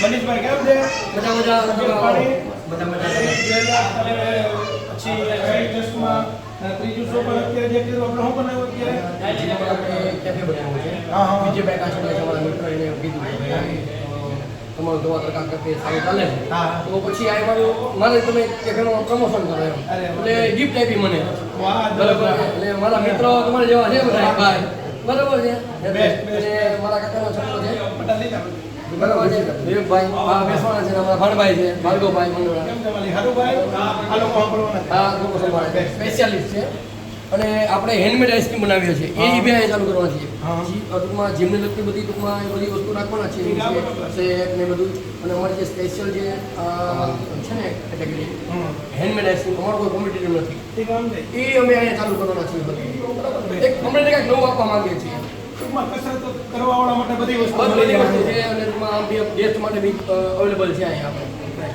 મનીષભાઈ કેમ છે? બધા પાણી પછી જસ્ટમાં ત્રીજું શો પર અત્યારે જે કર્યું આપણે શું બનાવ્યું અત્યારે? કેફે બનાવ્યું છે. હા, હા. બીજે બે કાચો અમારા મિત્રોએ કીધું કે ભાઈ તમારો દવા તરકા કરતી સારું ચાલે છે. હા. તો પછી આ મારું મને તમે કેફેમાં પ્રમોશન કરો એમ. અરે, એટલે ગિફ્ટ આપી મને. વાહ, બરાબર. એટલે મારા મિત્રો તમારા જેવા છે બધા ભાઈ. બરાબર છે. Best, best. અને મારા કાકાનો છોકરો છે. પટાલી જાવ. બરાબર છે. વિવેકભાઈ આ બેસવાના છે. અમારા ભાણભાઈ છે. ભાર્ગવભાઈ મંડોળા. કેમ છે મારી હારુભાઈ? આ લોકો સાંભળવાના છે. આ લોકો સંભાળે સ્પેશિયાલિસ્ટ છે. અને આપણે હેન્ડમેડ આઈસ્ક્રીમ બનાવીએ છીએ એ બી અહીંયા ચાલુ કરવાના છીએ. હા. ટૂંકમાં જીમને લગતી બધી ટૂંકમાં એ બધી વસ્તુ રાખવાના છે શેક ને બધું. અને અમારી જે સ્પેશિયલ જે છે ને કેટેગરી હેન્ડમેડ આઈસ્ક્રીમ અમારો કોઈ કોમ્પિટિટિવ નથી એ કામ છે. એ અમે અહીંયા ચાલુ કરવાના છીએ બધી. એક અમને કંઈક નવું આપવા માંગીએ છીએ. ટૂંકમાં કસરત કરવાવાળા માટે બધી વસ્તુ બધી વસ્તુ છે અને ટૂંકમાં આમ બી ગેસ્ટ માટે બી અવેલેબલ છે અહીંયા આપણે.